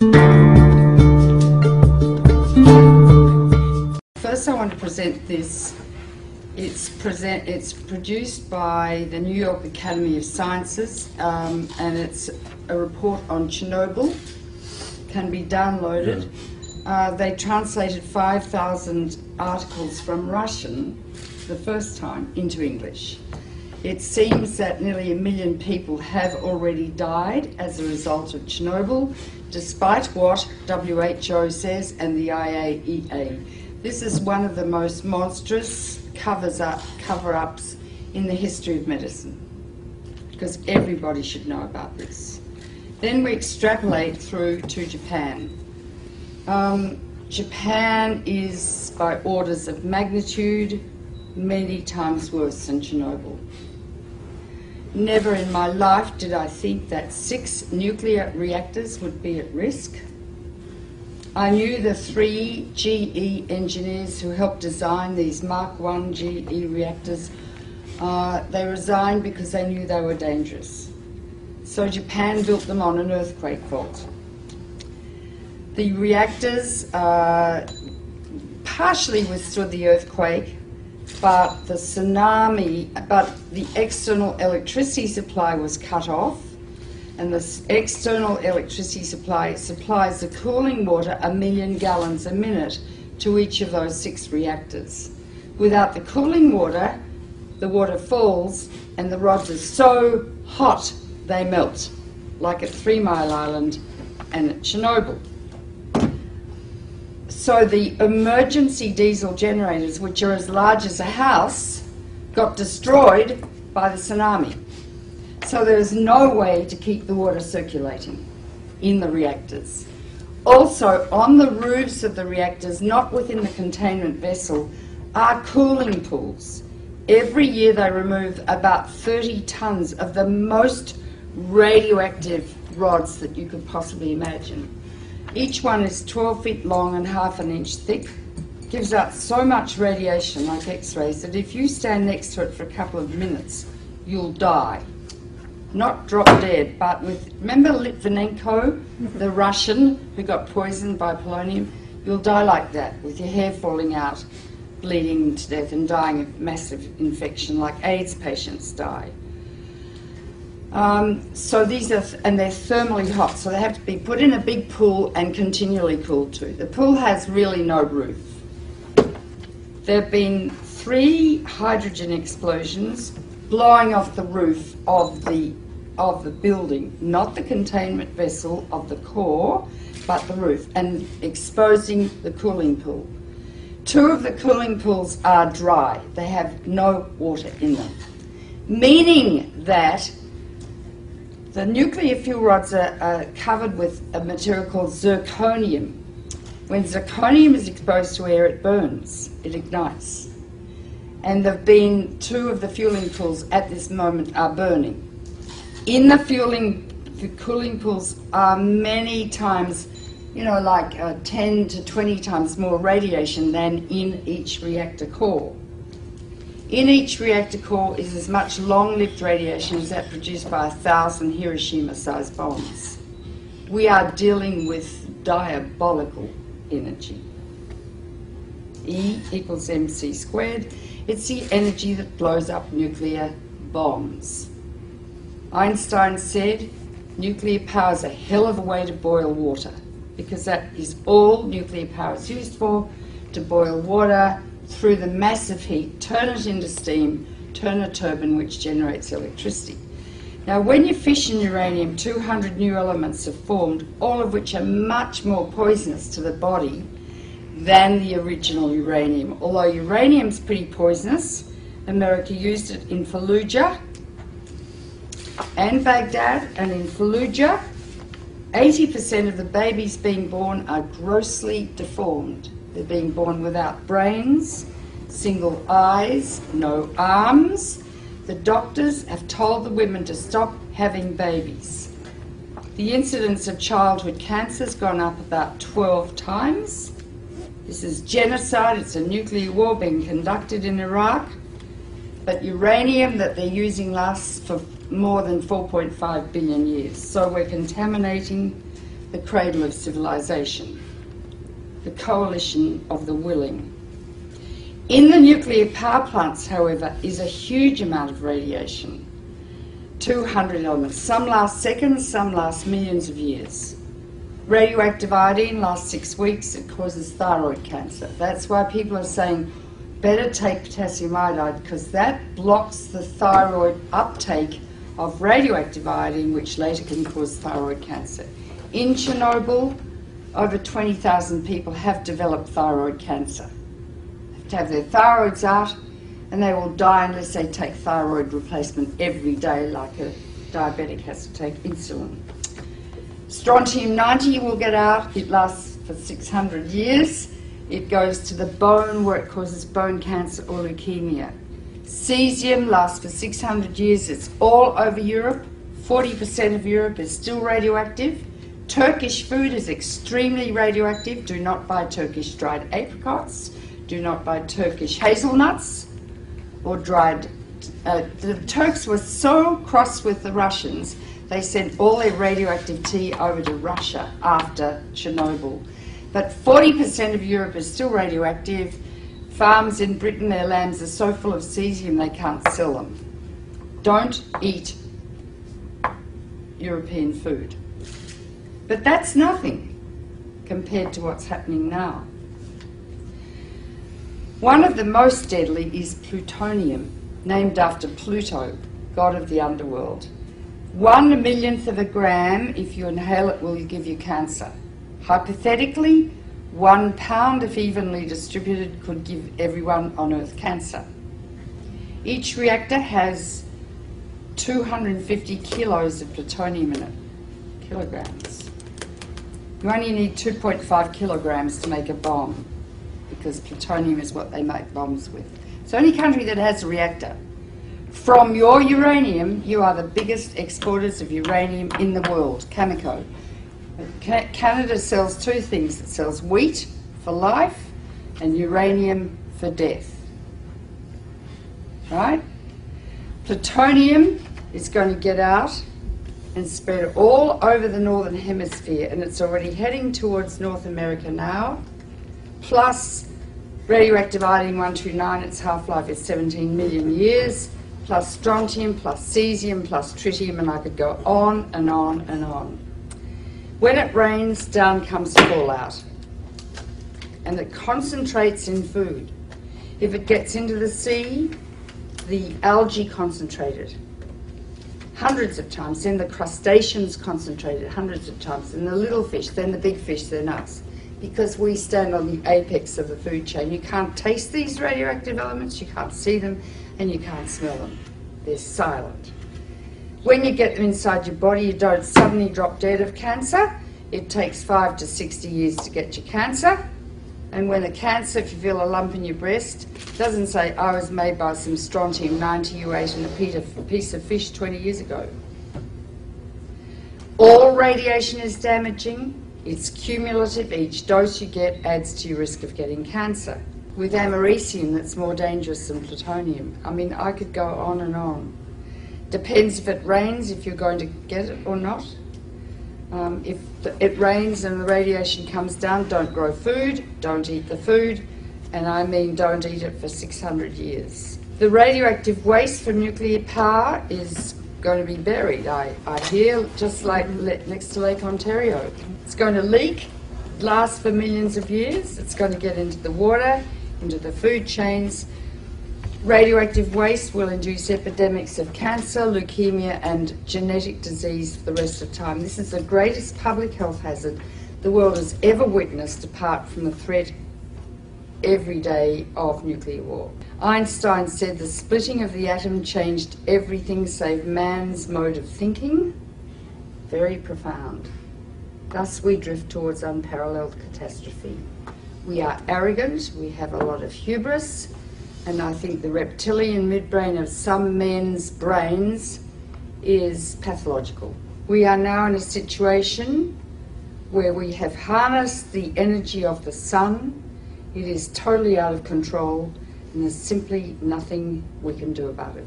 First I want to present this. It's produced by the New York Academy of Sciences, and it's a report on Chernobyl. Can be downloaded. They translated 5,000 articles from Russian the first time into English. It seems that nearly 1 million people have already died as a result of Chernobyl, despite what WHO says and the IAEA. This is one of the most monstrous cover-ups in the history of medicine, because everybody should know about this. Then we extrapolate through to Japan. Japan is, by orders of magnitude, many times worse than Chernobyl. Never in my life did I think that 6 nuclear reactors would be at risk. I knew the 3 GE engineers who helped design these Mark I GE reactors. They resigned because they knew they were dangerous. So Japan built them on an earthquake fault. The reactors partially withstood the earthquake, but the external electricity supply was cut off, and the external electricity supply supplies the cooling water 1 million gallons a minute to each of those 6 reactors. Without the cooling water, the water falls and the rods are so hot they melt, like at 3 Mile Island and at Chernobyl. So the emergency diesel generators, which are as large as a house, got destroyed by the tsunami. So there's no way to keep the water circulating in the reactors. Also, on the roofs of the reactors, not within the containment vessel, are cooling pools. Every year they remove about 30 tons of the most radioactive rods that you could possibly imagine. Each one is 12 feet long and ½ an inch thick. Gives out so much radiation, like X-rays, that if you stand next to it for a couple of minutes, you'll die. Not drop dead, but with, remember Litvinenko, the Russian who got poisoned by polonium? You'll die like that, with your hair falling out, bleeding to death and dying of massive infection, like AIDS patients die. So these are, and they're thermally hot, so they have to be put in a big pool and continually cooled too. The pool has really no roof. There have been 3 hydrogen explosions blowing off the roof of the building, not the containment vessel of the core, but the roof, and exposing the cooling pool. 2 of the cooling pools are dry. They have no water in them, meaning that the nuclear fuel rods are covered with a material called zirconium. When zirconium is exposed to air, it burns, it ignites. And there have been 2 of the fueling pools at this moment are burning. In the cooling pools are many times, you know, like 10 to 20 times more radiation than in each reactor core. In each reactor core is as much long-lived radiation as that produced by 1,000 Hiroshima-sized bombs. We are dealing with diabolical energy. E equals mc squared. It's the energy that blows up nuclear bombs. Einstein said nuclear power is a hell of a way to boil water, because that is all nuclear power is used for, to boil water through the massive heat, turn it into steam, turn a turbine which generates electricity. Now when you fission uranium, 200 new elements are formed, all of which are much more poisonous to the body than the original uranium. Although uranium's pretty poisonous, America used it in Fallujah and Baghdad, and in Fallujah 80% of the babies being born are grossly deformed. They're being born without brains, single eyes, no arms. The doctors have told the women to stop having babies. The incidence of childhood cancer has gone up about 12 times. This is genocide. It's a nuclear war being conducted in Iraq. But uranium that they're using lasts for more than 4.5 billion years. So we're contaminating the cradle of civilization, the coalition of the willing. In the nuclear power plants, however, is a huge amount of radiation. 200 elements. Some last seconds, some last millions of years. Radioactive iodine lasts 6 weeks. It causes thyroid cancer. That's why people are saying better take potassium iodide, because that blocks the thyroid uptake of radioactive iodine, which later can cause thyroid cancer. In Chernobyl, over 20,000 people have developed thyroid cancer. They have to have their thyroids out, and they will die unless they take thyroid replacement every day, like a diabetic has to take insulin. Strontium-90 will get out. It lasts for 600 years. It goes to the bone, where it causes bone cancer or leukemia. Cesium lasts for 600 years. It's all over Europe. 40% of Europe is still radioactive. Turkish food is extremely radioactive. Do not buy Turkish dried apricots. Do not buy Turkish hazelnuts or dried... the Turks were so cross with the Russians, they sent all their radioactive tea over to Russia after Chernobyl. But 40% of Europe is still radioactive. Farms in Britain, their lambs are so full of cesium they can't sell them. Don't eat European food. But that's nothing compared to what's happening now. One of the most deadly is plutonium, named after Pluto, god of the underworld. 1/1,000,000th of a gram, if you inhale it, will give you cancer. Hypothetically, 1 pound, if evenly distributed, could give everyone on Earth cancer. Each reactor has 250 kilos of plutonium in it, kilograms. You only need 2.5 kilograms to make a bomb, because plutonium is what they make bombs with. It's the only country that has a reactor. From your uranium, you are the biggest exporters of uranium in the world, Cameco. Canada sells two things. It sells wheat for life and uranium for death. Right? Plutonium is going to get out and spread all over the northern hemisphere, and it's already heading towards North America now. Plus radioactive iodine-129, its half-life is 17 million years, plus strontium, plus cesium, plus tritium, and I could go on and on and on. When it rains, down comes fallout, and it concentrates in food. If it gets into the sea, the algae concentrated hundreds of times, then the crustaceans concentrated hundreds of times, then the little fish, then the big fish, then us. Because we stand on the apex of the food chain. You can't taste these radioactive elements, you can't see them, and you can't smell them. They're silent. When you get them inside your body, you don't suddenly drop dead of cancer. It takes 5 to 60 years to get your cancer. And when the cancer, if you feel a lump in your breast, doesn't say, I was made by some strontium-90 you ate in a piece of fish 20 years ago. All radiation is damaging. It's cumulative. Each dose you get adds to your risk of getting cancer. With americium, that's more dangerous than plutonium. I mean, I could go on and on. Depends if it rains, if you're going to get it or not. If it rains and the radiation comes down, don't grow food, don't eat the food, and I mean don't eat it for 600 years. The radioactive waste from nuclear power is going to be buried, I hear, just like next to Lake Ontario. It's going to leak, last for millions of years, it's going to get into the water, into the food chains. Radioactive waste will induce epidemics of cancer, leukemia, and genetic disease for the rest of time. This is the greatest public health hazard the world has ever witnessed, apart from the threat every day of nuclear war. Einstein said the splitting of the atom changed everything save man's mode of thinking. Very profound. Thus we drift towards unparalleled catastrophe. We are arrogant, we have a lot of hubris, and I think the reptilian midbrain of some men's brains is pathological. We are now in a situation where we have harnessed the energy of the sun. It is totally out of control, and there's simply nothing we can do about it.